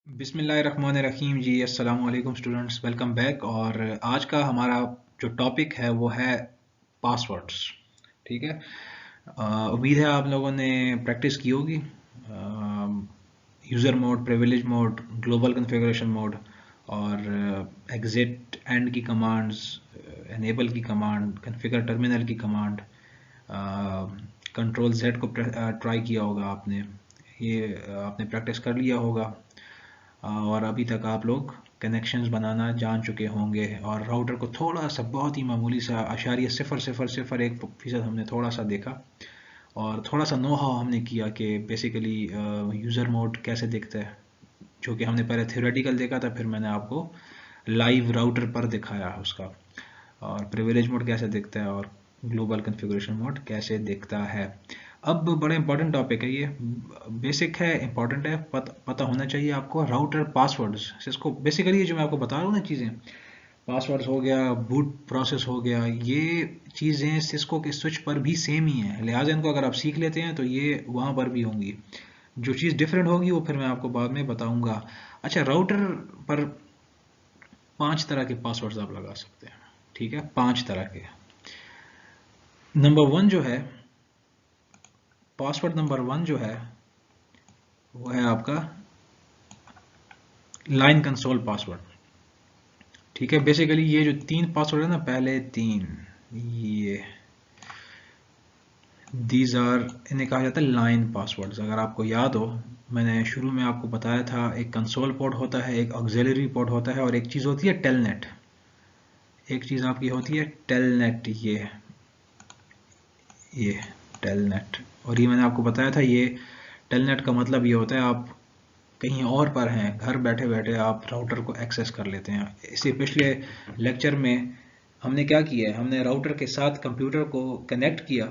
बिस्मिल्लाहिर्रहमानिर्रहीम जी। अस्सलाम वालेकुम स्टूडेंट्स, वेलकम बैक। और आज का हमारा जो टॉपिक है वो है पासवर्ड्स। ठीक है। उम्मीद है आप लोगों ने प्रैक्टिस की होगी। User mode, privilege mode, global configuration mode और एग्जिट एंड की कमांड्स, एनेबल की कमांड, कॉन्फ़िगर टर्मिनल की कमांड, कंट्रोल जेड को ट्राई किया होगा आपने। ये आपने प्रैक्टिस कर लिया होगा। और अभी तक आप लोग कनेक्शंस बनाना जान चुके होंगे और राउटर को थोड़ा सा, बहुत ही मामूली सा, आशारिया 0.001% हमने थोड़ा सा देखा और थोड़ा सा नो हाउ हमने किया कि बेसिकली यूज़र मोड कैसे दिखता है, जो कि हमने पहले थ्योरेटिकल देखा था, फिर मैंने आपको लाइव राउटर पर दिखाया उसका। और प्रिविलेज मोड कैसे दिखता है और ग्लोबल कॉन्फ़िगरेशन मोड कैसे दिखता है। अब बड़ा इंपॉर्टेंट टॉपिक है ये, बेसिक है, इंपॉर्टेंट है, पता होना चाहिए आपको। राउटर पासवर्ड्स, इसको बेसिकली जो मैं आपको बता रहा हूँ ना चीज़ें, पासवर्ड्स हो गया, बूट प्रोसेस हो गया, ये चीज़ें सिस्को के स्विच पर भी सेम ही हैं, लिहाजा इनको अगर आप सीख लेते हैं तो ये वहाँ पर भी होंगी। जो चीज़ डिफरेंट होगी वो फिर मैं आपको बाद में बताऊंगा। अच्छा, राउटर पर 5 तरह के पासवर्ड्स आप लगा सकते हैं। ठीक है, 5 तरह के। नंबर 1 जो है, पासवर्ड नंबर 1 जो है वो है आपका लाइन कंसोल पासवर्ड। ठीक है, बेसिकली ये जो 3 पासवर्ड है ना, पहले 3, ये दीज आर, इन्हें कहा जाता है लाइन पासवर्ड्स। अगर आपको याद हो, मैंने शुरू में आपको बताया था, एक कंसोल पोर्ट होता है, एक ऑक्सिलरी पोर्ट होता है और एक चीज़ होती है टेलनेट। एक चीज़ आपकी होती है टेलनेट, ये टेलनेट। और ये मैंने आपको बताया था, ये टेलनेट का मतलब ये होता है आप कहीं और पर हैं, घर बैठे बैठे आप राउटर को एक्सेस कर लेते हैं। इसी पिछले लेक्चर में हमने क्या किया है, हमने राउटर के साथ कंप्यूटर को कनेक्ट किया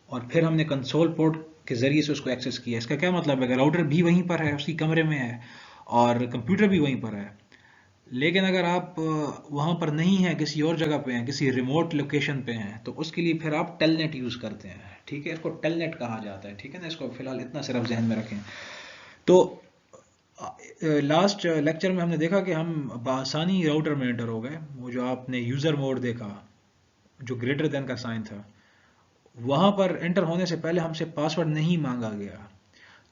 और फिर हमने कंसोल पोर्ट के ज़रिए से उसको एक्सेस किया। इसका क्या मतलब है कि राउटर भी वहीं पर है, उसी कमरे में है, और कंप्यूटर भी वहीं पर है। लेकिन अगर आप वहाँ पर नहीं हैं, किसी और जगह पे हैं, किसी रिमोट लोकेशन पे हैं, तो उसके लिए फिर आप टेलनेट यूज़ करते हैं। ठीक है, इसको टेलनेट कहा जाता है। ठीक है ना, इसको फिलहाल इतना सिर्फ जहन में रखें। तो लास्ट लेक्चर में हमने देखा कि हम बआसानी राउटर में एंटर हो गए। वो जो आपने यूज़र मोड देखा, जो ग्रेटर देन का साइन था, वहाँ पर एंटर होने से पहले हमसे पासवर्ड नहीं मांगा गया।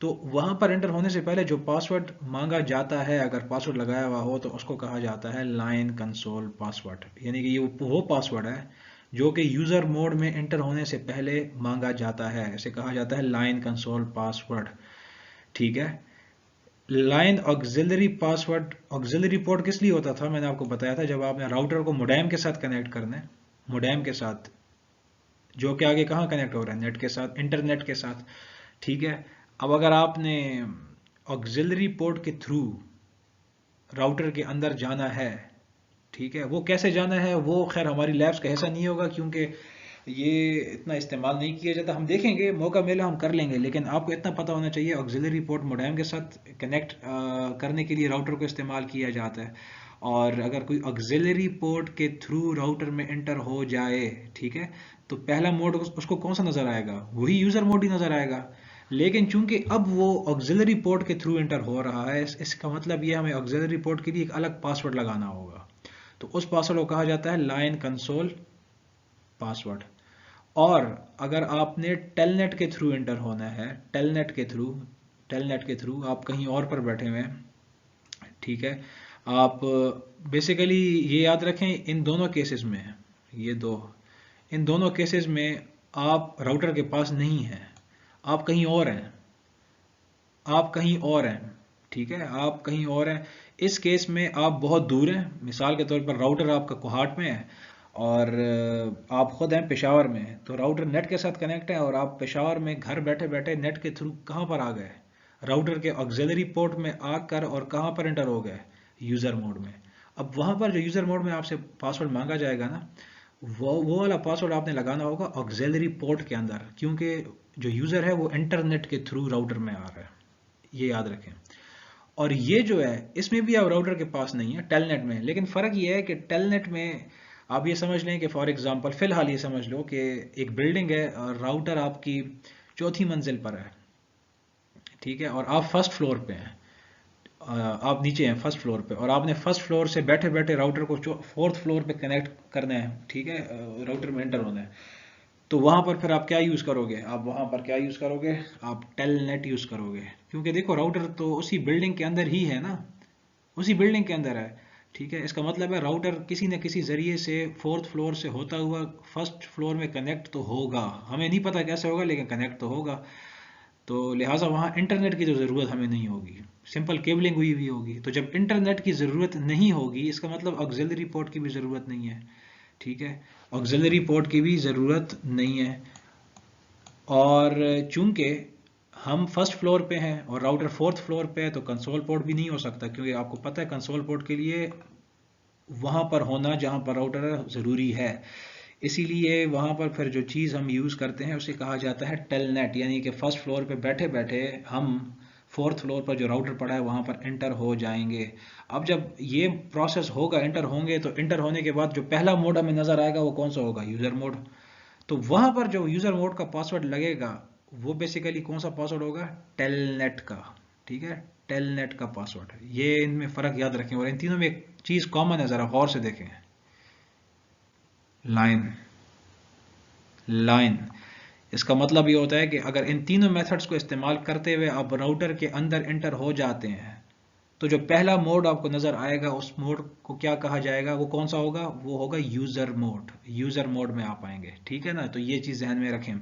तो वहाँ पर एंटर होने से पहले जो पासवर्ड मांगा जाता है, अगर पासवर्ड लगाया हुआ हो, तो उसको कहा जाता है लाइन कंसोल पासवर्ड। यानी कि ये वो पासवर्ड है जो कि यूज़र मोड में एंटर होने से पहले मांगा जाता है, इसे कहा जाता है लाइन कंसोल पासवर्ड। ठीक है। Line auxiliary password, auxiliary port किस लिए होता था, मैंने आपको बताया था, जब आपने राउटर को मोडेम के साथ कनेक्ट करना है, मोडेम के साथ, जो कि आगे कहाँ कनेक्ट हो रहा है, नेट के साथ, इंटरनेट के साथ। ठीक है। अब अगर आपने ऑक्सिलरी पोर्ट के थ्रू राउटर के अंदर जाना है, ठीक है, वो कैसे जाना है, वो खैर हमारी लैब्स का ऐसा नहीं होगा, क्योंकि ये इतना इस्तेमाल नहीं किया जाता। हम देखेंगे, मौका मिला हम कर लेंगे, लेकिन आपको इतना पता होना चाहिए ऑक्सिलरी पोर्ट मोडेम के साथ कनेक्ट करने के लिए राउटर को इस्तेमाल किया जाता है। और अगर कोई ऑक्सिलरी पोर्ट के थ्रू राउटर में एंटर हो जाए, ठीक है, तो पहला मोड उसको कौन सा नज़र आएगा, वही यूज़र मोड ही नज़र आएगा। लेकिन चूंकि अब वो ऑक्सिलरी पोर्ट के थ्रू एंटर हो रहा है, इसका मतलब ये हमें ऑक्सिलरी पोर्ट के लिए एक अलग पासवर्ड लगाना होगा। तो उस पासवर्ड को कहा जाता है लाइन कंसोल पासवर्ड। और अगर आपने टेलनेट के थ्रू एंटर होना है, टेलनेट के थ्रू आप कहीं और पर बैठे हुए हैं, ठीक है, आप बेसिकली ये याद रखें, इन दोनों केसेस में, ये दो, इन दोनों केसेस में आप राउटर के पास नहीं हैं, आप कहीं और हैं, आप कहीं और हैं। ठीक है, आप कहीं और हैं। इस केस में आप बहुत दूर हैं, मिसाल के तौर पर राउटर आपका कोहाट में है और आप खुद हैं पेशावर में, तो राउटर नेट के साथ कनेक्ट है और आप पेशावर में घर बैठे बैठे नेट के थ्रू कहाँ पर आ गए, राउटर के ऑक्सिलरी पोर्ट में आकर, और कहाँ पर एंटर हो गए, यूज़र मोड में। अब वहाँ पर जो यूज़र मोड में आपसे पासवर्ड मांगा जाएगा ना, वो वाला पासवर्ड आपने लगाना होगा ऑक्सिलरी पोर्ट के अंदर, क्योंकि जो यूज़र है वो इंटरनेट के थ्रू राउटर में आ रहा है, ये याद रखें। और ये जो है, इसमें भी आप राउटर के पास नहीं है, टेलनेट में। लेकिन फ़र्क ये है कि टेलनेट में आप ये समझ लें कि फॉर एग्जांपल, फ़िलहाल ये समझ लो कि एक बिल्डिंग है और राउटर आपकी चौथी मंजिल पर है, ठीक है, और आप फर्स्ट फ्लोर पे हैं। आप नीचे हैं फर्स्ट फ्लोर पे, और आपने फर्स्ट फ्लोर से बैठे बैठे राउटर को फोर्थ फ्लोर पे कनेक्ट करना है, ठीक है, राउटर में एंटर होना है। तो वहां पर फिर आप क्या यूज़ करोगे, आप वहां पर क्या यूज़ करोगे, आप टेलनेट यूज़ करोगे, क्योंकि देखो राउटर तो उसी बिल्डिंग के अंदर ही है ना, उसी बिल्डिंग के अंदर है। ठीक है, इसका मतलब है राउटर किसी न किसी जरिए से फोर्थ फ्लोर से होता हुआ फर्स्ट फ्लोर में कनेक्ट तो होगा, हमें नहीं पता कैसे होगा लेकिन कनेक्ट तो होगा। तो लिहाजा वहाँ इंटरनेट की तो ज़रूरत हमें नहीं होगी, सिंपल केबलिंग हुई हुई होगी। तो जब इंटरनेट की ज़रूरत नहीं होगी, इसका मतलब ऑक्सिलरी पोर्ट की भी ज़रूरत नहीं है। ठीक है, ऑक्सिलरी पोर्ट की भी ज़रूरत नहीं है। और चूंकि हम फर्स्ट फ्लोर पे हैं और राउटर फोर्थ फ्लोर पे है, तो कंसोल पोर्ट भी नहीं हो सकता, क्योंकि आपको पता है कंसोल पोर्ट के लिए वहाँ पर होना जहाँ पर राउटर है ज़रूरी है। इसीलिए वहाँ पर फिर जो चीज़ हम यूज़ करते हैं उसे कहा जाता है टेलनेट, यानी कि फर्स्ट फ्लोर पे बैठे बैठे हम फोर्थ फ्लोर पर जो राउटर पड़ा है वहाँ पर एंटर हो जाएंगे। अब जब ये प्रोसेस होगा, एंटर होंगे, तो एंटर होने के बाद जो पहला मोड हमें नज़र आएगा वो कौन सा होगा, यूज़र मोड। तो वहाँ पर जो यूज़र मोड का पासवर्ड लगेगा वो बेसिकली कौन सा पासवर्ड होगा, टेलनेट का। ठीक है, टेलनेट का पासवर्ड है ये, इनमें फ़र्क याद रखें। और इन तीनों में एक चीज़ कॉमन है, ज़रा गौर से देखें, लाइन। लाइन, इसका मतलब ये होता है कि अगर इन तीनों मेथड्स को इस्तेमाल करते हुए आप राउटर के अंदर एंटर हो जाते हैं, तो जो पहला मोड आपको नज़र आएगा उस मोड को क्या कहा जाएगा, वो कौन सा होगा, वो होगा यूज़र मोड। यूज़र मोड में आप आएंगे, ठीक है ना, तो ये चीज़ ध्यान में रखें।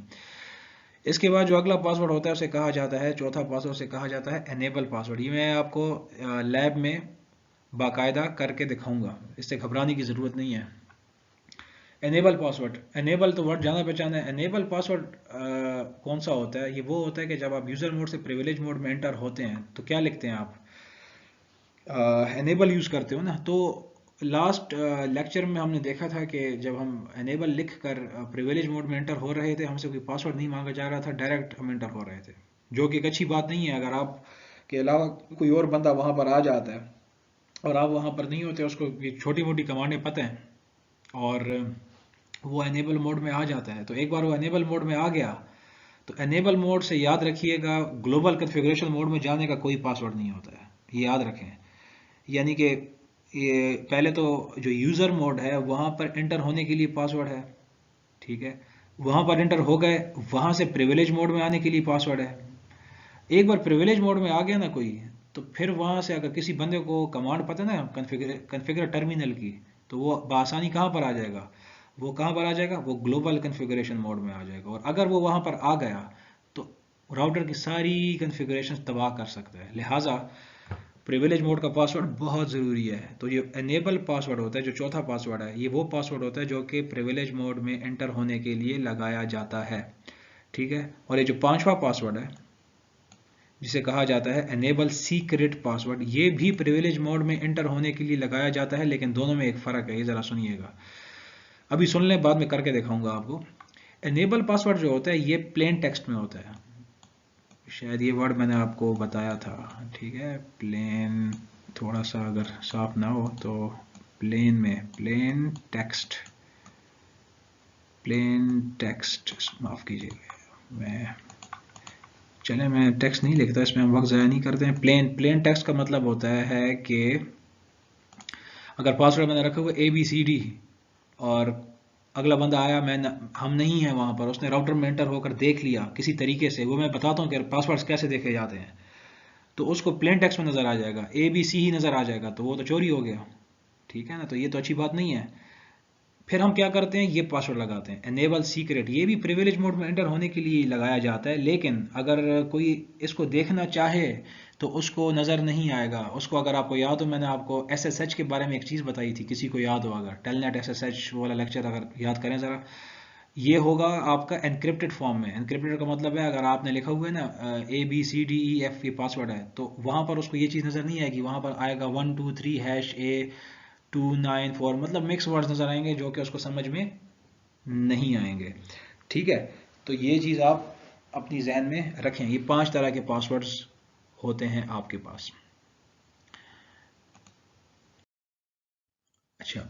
इसके बाद जो अगला पासवर्ड होता है उसे कहा जाता है, चौथा पासवर्ड उसे कहा जाता है एनेबल पासवर्ड। ये मैं आपको लैब में बाकायदा करके दिखाऊंगा, इससे घबराने की ज़रूरत नहीं है। एनेबल पासवर्ड, एनेबल तो वर्ड जाना पहचाना है। एनेबल पासवर्ड कौन सा होता है, ये वो होता है कि जब आप यूज़र मोड से प्रिविलेज मोड में एंटर होते हैं तो क्या लिखते हैं आप, एनेबल यूज़ करते हो ना। तो लास्ट लेक्चर में हमने देखा था कि जब हम एनेबल लिख कर प्रिविलेज मोड में एंटर हो रहे थे, हमसे कोई पासवर्ड नहीं मांगा जा रहा था, डायरेक्ट हम एंटर हो रहे थे, जो कि एक अच्छी बात नहीं है। अगर आप के अलावा कोई और बंदा वहाँ पर आ जाता है और आप वहाँ पर नहीं होते, उसको ये छोटी मोटी कमांडें पता हैं और वो एनेबल मोड में आ जाता है, तो एक बार वो एनेबल मोड में आ गया तो एनेबल मोड से याद रखिएगा, ग्लोबल कॉन्फ़िगरेशन मोड में जाने का कोई पासवर्ड नहीं होता है, ये याद रखें। यानी कि ये पहले तो जो यूज़र मोड है वहाँ पर एंटर होने के लिए पासवर्ड है, ठीक है, वहाँ पर एंटर हो गए, वहाँ से प्रिविलेज मोड में आने के लिए पासवर्ड है। एक बार प्रिविलेज मोड में आ गया ना कोई, तो फिर वहाँ से अगर किसी बंदे को कमांड पता है ना कन्फिगर टर्मिनल की, तो वो बआसानी कहाँ पर आ जाएगा, वो कहाँ पर आ जाएगा, वो ग्लोबल कन्फिगरेशन मोड में आ जाएगा। और अगर वो वहाँ पर आ गया तो राउटर की सारी कन्फिगरेशन तबाह कर सकता है। लिहाजा प्रिविलेज मोड का पासवर्ड बहुत ज़रूरी है। तो ये एनेबल पासवर्ड होता है, जो चौथा पासवर्ड है, ये वो पासवर्ड होता है जो कि प्रिविलेज मोड में एंटर होने के लिए लगाया जाता है, ठीक है। और ये जो पांचवा पासवर्ड है जिसे कहा जाता है एनेबल सीक्रेट पासवर्ड, ये भी प्रिविलेज मोड में एंटर होने के लिए लगाया जाता है, लेकिन दोनों में एक फ़र्क है, ये ज़रा सुनिएगा। अभी सुन लें, बाद में करके दिखाऊंगा आपको। एनेबल पासवर्ड जो होता है ये प्लेन टेक्स्ट में होता है, शायद ये वर्ड मैंने आपको बताया था, ठीक है। प्लेन, थोड़ा सा अगर साफ ना हो तो प्लेन में, प्लेन टेक्स्ट, प्लेन टेक्स्ट, माफ़ कीजिएगा, मैं टेक्स्ट नहीं लिखता, इसमें हम वक्त ज़ाया नहीं करते हैं। प्लेन टेक्स्ट का मतलब होता है कि अगर पासवर्ड मैंने रखा हुआ ABCD और अगला बंदा आया, हम नहीं हैं वहाँ पर, उसने राउटर में एंटर होकर देख लिया किसी तरीके से, वो मैं बताता हूँ कि पासवर्ड्स कैसे देखे जाते हैं, तो उसको प्लेन टेक्स्ट में नज़र आ जाएगा, ABC ही नज़र आ जाएगा, तो वो तो चोरी हो गया, ठीक है ना। तो ये तो अच्छी बात नहीं है। फिर हम क्या करते हैं, ये पासवर्ड लगाते हैं एनेबल सीक्रेट, ये भी प्रिविलेज मोड में एंटर होने के लिए लगाया जाता है, लेकिन अगर कोई इसको देखना चाहे तो उसको नज़र नहीं आएगा। उसको, अगर आपको याद हो, मैंने आपको SSH के बारे में एक चीज़ बताई थी, किसी को याद हो अगर, टेलनेट SSH वाला लेक्चर अगर याद करें ज़रा, ये होगा आपका एनक्रिप्टेड फॉर्म में। एनक्रिप्टेड का मतलब है अगर आपने लिखा हुआ है ना ABCDEF ये पासवर्ड है, तो वहाँ पर उसको ये चीज़ नज़र नहीं आएगी, वहाँ पर आएगा 123#A294, मतलब मिक्स वर्ड्स नज़र आएंगे जो कि उसको समझ में नहीं आएंगे, ठीक है। तो ये चीज़ आप अपनी जहन में रखें, ये 5 तरह के पासवर्ड्स होते हैं आपके पास। अच्छा,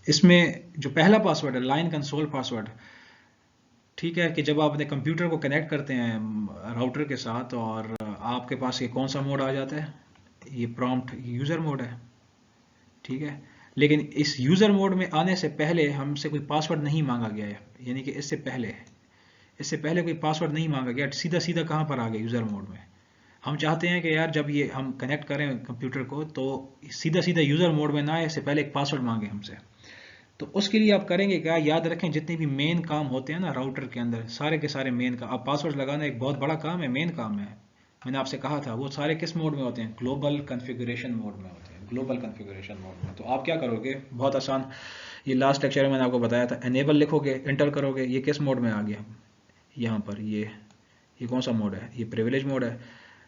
इसमें जो पहला पासवर्ड है लाइन कंसोल पासवर्ड, ठीक है, कि जब आप अपने कंप्यूटर को कनेक्ट करते हैं राउटर के साथ और आपके पास ये कौन सा मोड आ जाता है, ये प्रॉम्प्ट यूज़र मोड है, ठीक है। लेकिन इस यूज़र मोड में आने से पहले हमसे कोई पासवर्ड नहीं मांगा गया है, यानी कि इससे पहले कोई पासवर्ड नहीं मांगा गया, सीधा सीधा कहाँ पर आ गया यूज़र मोड में। हम चाहते हैं कि यार जब ये हम कनेक्ट करें कंप्यूटर को तो सीधा सीधा यूज़र मोड में ना आए, इससे पहले एक पासवर्ड मांगे हमसे। तो उसके लिए आप करेंगे क्या, याद रखें जितने भी मेन काम होते हैं ना राउटर के अंदर, सारे के सारे मेन काम, अब पासवर्ड लगाना एक बहुत बड़ा काम है, मेन काम है, मैंने आपसे कहा था, वो सारे किस मोड में होते हैं, ग्लोबल कॉन्फ़िगरेशन मोड में होते हैं, ग्लोबल कॉन्फ़िगरेशन मोड में। तो आप क्या करोगे, बहुत आसान, ये लास्ट लेक्चर में मैंने आपको बताया था, एनेबल लिखोगे, एंटर करोगे, ये किस मोड में आ गया, यहाँ पर ये कौन सा मोड है, ये प्रिविलेज मोड है।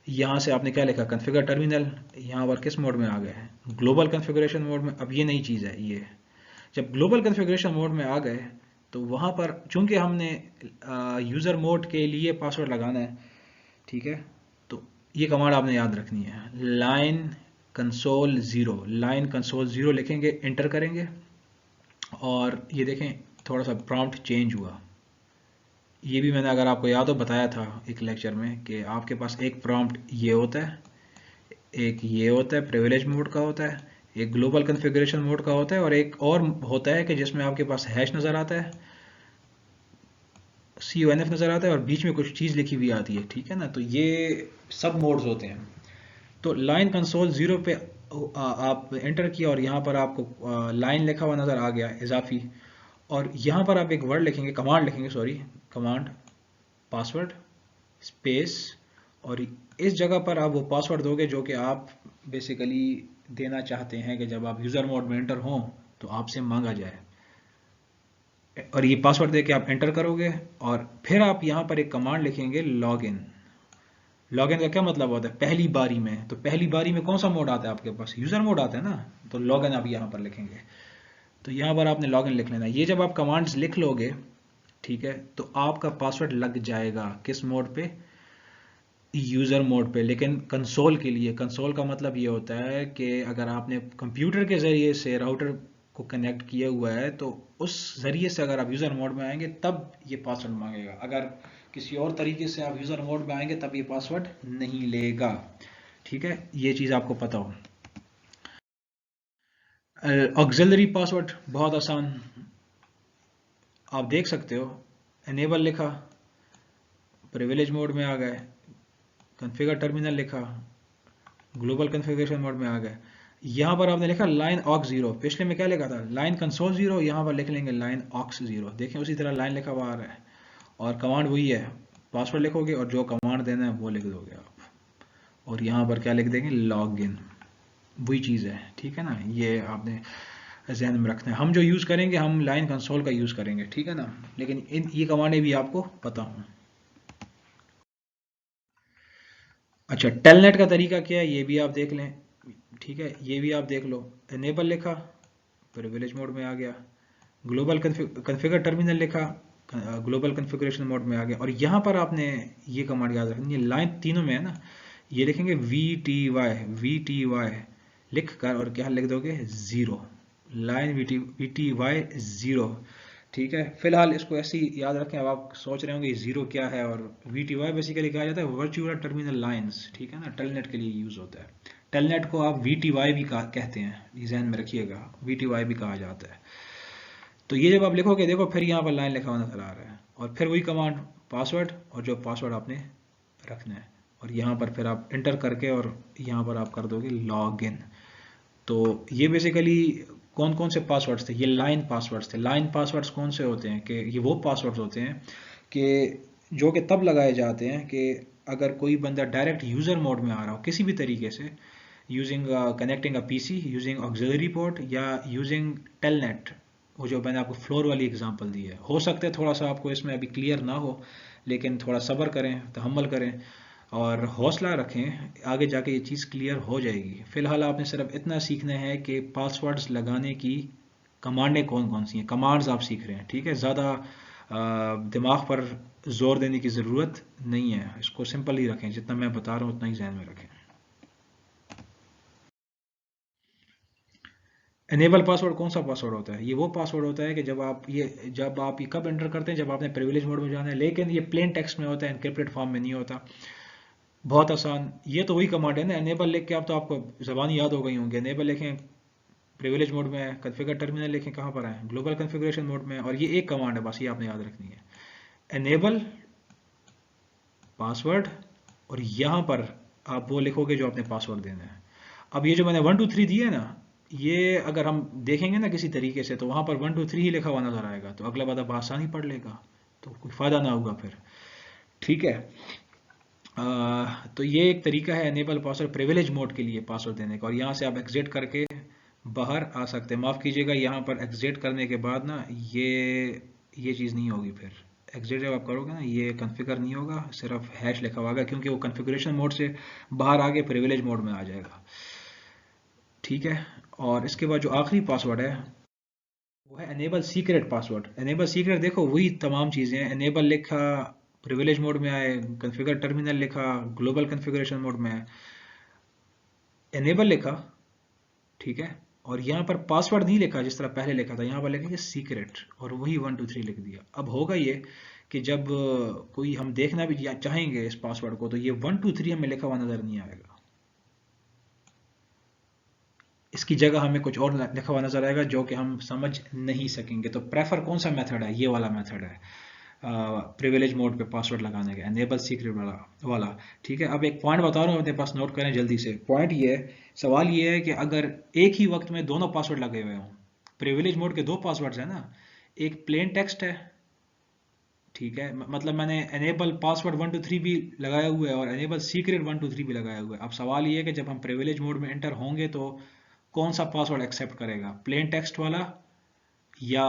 यहाँ से आपने क्या लिखा, कॉन्फ़िगर टर्मिनल, यहाँ पर किस मोड में आ गए हैं, ग्लोबल कॉन्फ़िगरेशन मोड में। अब ये नई चीज़ है, ये जब ग्लोबल कॉन्फ़िगरेशन मोड में आ गए तो वहाँ पर चूंकि हमने यूज़र मोड के लिए पासवर्ड लगाना है, ठीक है, तो ये कमांड आपने याद रखनी है, लाइन कंसोल ज़ीरो लिखेंगे, इंटर करेंगे, और ये देखें थोड़ा सा प्रॉम्प्ट चेंज हुआ। ये भी मैंने, अगर आपको याद हो, बताया था एक लेक्चर में कि आपके पास एक प्रॉम्प्ट ये होता है, एक ये होता है प्रिविलेज मोड का होता है, एक ग्लोबल कॉन्फ़िगरेशन मोड का होता है, और एक और होता है कि जिसमें आपके पास हैश नज़र आता है, CONF नज़र आता है, और बीच में कुछ चीज़ लिखी हुई आती है, ठीक है ना। तो ये सब मोड्स होते हैं। तो लाइन कंसोल ज़ीरो पे आप एंटर किया, और यहाँ पर आपको लाइन लिखा हुआ नज़र आ गया इजाफी, और यहाँ पर आप एक वर्ड लिखेंगे, कमांड लिखेंगे, सॉरी, कमांड पासवर्ड स्पेस, और इस जगह पर आप वो पासवर्ड दोगे जो कि आप बेसिकली देना चाहते हैं कि जब आप यूज़र मोड में एंटर हों तो आपसे मांगा जाए, और ये पासवर्ड दे के आप एंटर करोगे, और फिर आप यहाँ पर एक कमांड लिखेंगे, लॉगिन। लॉगिन का क्या मतलब होता है, पहली बारी में, तो पहली बारी में कौन सा मोड आता है आपके पास, यूज़र मोड आता है ना, तो लॉगिन आप यहाँ पर लिखेंगे। तो यहाँ पर आपने लॉगिन लिख लेना। ये जब आप कमांड्स लिख लोगे, ठीक है, तो आपका पासवर्ड लग जाएगा किस मोड पे, यूज़र मोड पे। लेकिन कंसोल के लिए, कंसोल का मतलब ये होता है कि अगर आपने कंप्यूटर के ज़रिए से राउटर को कनेक्ट किया हुआ है तो उस ज़रिए से अगर आप यूज़र मोड में आएंगे तब ये पासवर्ड मांगेगा, अगर किसी और तरीके से आप यूज़र मोड में आएंगे तब ये पासवर्ड नहीं लेगा, ठीक है, ये चीज़ आपको पता हो। ऑक्सिलरी पासवर्ड बहुत आसान, आप देख सकते हो, एनेबल लिखा, प्रिविलेज मोड में आ गए, कॉन्फ़िगर टर्मिनल लिखा, ग्लोबल कॉन्फ़िगरेशन मोड में आ गए। यहाँ पर आपने लिखा लाइन ऑक्स ज़ीरो, पिछले में क्या लिखा था, लाइन कंसोल ज़ीरो, यहाँ पर लिख लेंगे लाइन ऑक्स ज़ीरो, देखें उसी तरह लाइन लिखा हुआ आ रहा है, और कमांड वही है, पासवर्ड लिखोगे और जो कमांड देना है वो लिख दोगे आप, और यहाँ पर क्या लिख देंगे, लॉग इन, वही चीज़ है, ठीक है ना। ये आपने जहन में रखना है, हम जो यूज़ करेंगे हम लाइन कंसोल का यूज़ करेंगे, ठीक है ना, लेकिन ये कमांडें भी आपको पता हों। अच्छा, टेलनेट का तरीका क्या है ये भी आप देख लें, ठीक है, ये भी आप देख लो, एनेबल लिखा, प्रिविलेज मोड में आ गया, ग्लोबल कॉन्फ़िगर टर्मिनल लिखा, ग्लोबल कॉन्फ़िगरेशन मोड में आ गया, और यहाँ पर आपने ये कमांड याद रखनी है, लाइन तीनों में है ना, ये लिखेंगे VTY लिख कर, और क्या लिख दोगे, ज़ीरो, लाइन VTY ज़ीरो, ठीक है। फिलहाल इसको ऐसे ही याद रखें। अब आप सोच रहे होंगे ज़ीरो क्या है, और VTY बेसिकली कहा जाता है वर्चुअल टर्मिनल लाइंस, ठीक है ना, टेलनेट के लिए यूज़ होता है। टेलनेट को आप VTY भी कहते हैं, ये ध्यान में रखिएगा, VTY भी कहा जाता है। तो ये जब आप लिखोगे, देखो फिर यहाँ पर लाइन लिखा हुआ नजर आ रहा है, और फिर वही कमांड पासवर्ड, और जो पासवर्ड आपने रखना है, और यहाँ पर फिर आप इंटर करके और यहाँ पर आप कर दोगे लॉग इन। तो ये बेसिकली कौन कौन से पासवर्ड्स थे, ये लाइन पासवर्ड्स थे। लाइन पासवर्ड्स कौन से होते हैं कि ये वो पासवर्ड्स होते हैं कि जो कि तब लगाए जाते हैं कि अगर कोई बंदा डायरेक्ट यूज़र मोड में आ रहा हो किसी भी तरीके से, using connecting a PC, using auxiliary port, या यूजिंग टेलनेट, वो जो मैंने आपको फ्लोर वाली एग्जांपल दी है। हो सकता है थोड़ा सा आपको इसमें अभी क्लियर ना हो, लेकिन थोड़ा सब्र करें, तहम्मुल करें और हौसला रखें, आगे जाके ये चीज़ क्लियर हो जाएगी। फ़िलहाल आपने सिर्फ इतना सीखना है कि पासवर्ड्स लगाने की कमांडें कौन कौन सी हैं, कमांड्स आप सीख रहे हैं, ठीक है। ज़्यादा दिमाग पर जोर देने की ज़रूरत नहीं है, इसको सिंपल ही रखें, जितना मैं बता रहा हूँ उतना ही ध्यान में रखें। एनेबल पासवर्ड कौन सा पासवर्ड होता है, ये वो पासवर्ड होता है कि जब आप ये कब एंटर करते हैं, जब आपने प्रिविलेज मोड में जाना है, लेकिन ये प्लेन टेक्स्ट में होता है, एनक्रिप्टेड फॉर्म में नहीं होता। बहुत आसान, ये तो वही कमांड है ना, एनेबल लिख के आप तो आपको ज़बानी याद हो गई होंगी। एनेबल लिखें प्रिविलेज मोड में है, कन्फिगर टर्मिनल लिखें कहाँ पर है, ग्लोबल कन्फिग्रेशन मोड में है, और ये एक कमांड है बस, ये आपने याद रखनी है, एनेबल पासवर्ड, और यहाँ पर आप वो लिखोगे जो आपने पासवर्ड देना है। अब ये जो मैंने 1 2 3 दिए ना, ये अगर हम देखेंगे ना किसी तरीके से तो वहाँ पर 1 2 3 ही लिखा हुआ नजर आएगा, तो अगला बंदा आसानी पढ़ लेगा, तो कोई फ़ायदा ना होगा फिर। ठीक है, तो ये एक तरीका है एनेबल पासवर्ड प्रिविलेज मोड के लिए पासवर्ड देने का, और यहाँ से आप एग्जिट करके बाहर आ सकते हैं। माफ़ कीजिएगा, यहाँ पर एग्जिट करने के बाद ना ये चीज़ नहीं होगी फिर। एग्जिट जब आप करोगे ना, ये कॉन्फ़िगर नहीं होगा, सिर्फ हैश लिखा हुआ होगा, क्योंकि वो कॉन्फ़िगरेशन मोड से बाहर आके प्रिविलेज मोड में आ जाएगा। ठीक है, और इसके बाद जो आखिरी पासवर्ड है वो है enable secret password. Enable secret देखो वही तमाम चीज़ें हैं, एनेबल लिखा प्रिविलेज मोड में आए, कॉन्फ़िगर टर्मिनल लिखा ग्लोबल कॉन्फ़िगरेशन मोड में है, एनेबल लिखा, ठीक है, और यहाँ पर पासवर्ड नहीं लिखा जिस तरह पहले लिखा था, यहाँ पर लिखेंगे सीक्रेट और वही 1 2 3 लिख दिया। अब होगा ये कि जब कोई हम देखना भी चाहेंगे इस पासवर्ड को, तो ये 1 2 3 हमें लिखा हुआ नजर नहीं आएगा, इसकी जगह हमें कुछ और लिखा हुआ नजर आएगा जो कि हम समझ नहीं सकेंगे। तो प्रेफर कौन सा मेथड है, ये वाला मेथड है प्रिविलेज मोड पे पासवर्ड लगाने का, एनेबल सीक्रेट वाला। ठीक है, अब एक पॉइंट बता रहा हूँ, अपने पास नोट करें जल्दी से। पॉइंट ये है, सवाल ये है कि अगर एक ही वक्त में दोनों पासवर्ड लगे हुए हों, प्रिविलेज मोड के दो पासवर्ड्स हैं ना, एक प्लेन टेक्स्ट है, ठीक है, मतलब मैंने एनेबल पासवर्ड 1 2 3 भी लगाया हुआ है और एनेबल सीक्रेट 1 2 3 भी लगाया हुआ है। अब सवाल ये है कि जब हम प्रिविलेज मोड में एंटर होंगे तो कौन सा पासवर्ड एक्सेप्ट करेगा, प्लेन टेक्स्ट वाला या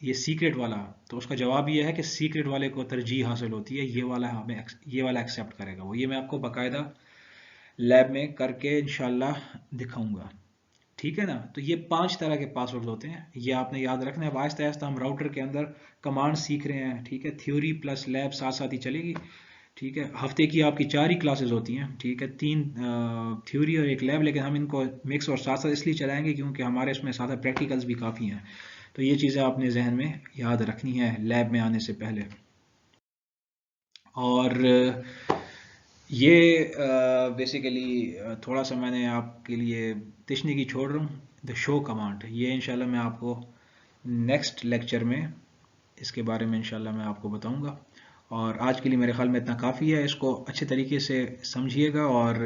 ये सीक्रेट वाला? तो उसका जवाब ये है कि सीक्रेट वाले को तरजीह हासिल होती है, ये वाला हमें ये वाला एक्सेप्ट करेगा वो। ये मैं आपको बाकायदा लैब में करके इंशाल्लाह दिखाऊंगा। ठीक है ना, तो ये 5 तरह के पासवर्ड होते हैं, ये आपने याद रखना है। अब आहिस्ता आहिस्ता हम राउटर के अंदर कमांड सीख रहे हैं, ठीक है, थ्योरी प्लस लैब साथ साथ ही चलेगी। ठीक है, हफ्ते की आपकी 4 ही क्लासेस होती हैं, ठीक है, 3 थ्योरी और एक लैब, लेकिन हम इनको मिक्स और साथ साथ इसलिए चलाएंगे क्योंकि हमारे इसमें साथ प्रैक्टिकल्स भी काफ़ी हैं। तो ये चीज़ें आपने जहन में याद रखनी है लैब में आने से पहले। और ये बेसिकली थोड़ा सा मैंने आपके लिए तशनीकी छोड़ रहा हूँ, द शो कमांड, ये इंशाल्लाह मैं आपको नेक्स्ट लेक्चर में इसके बारे में इंशाल्लाह मैं आपको बताऊंगा। और आज के लिए मेरे ख्याल में इतना काफ़ी है, इसको अच्छे तरीके से समझिएगा और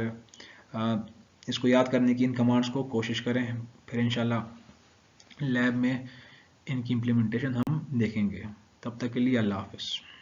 इसको याद करने की इन कमांड्स को कोशिश करें, फिर इंशाल्लाह लैब में इनकी इम्प्लीमेंटेशन हम देखेंगे। तब तक के लिए अल्लाह हाफ़िज़।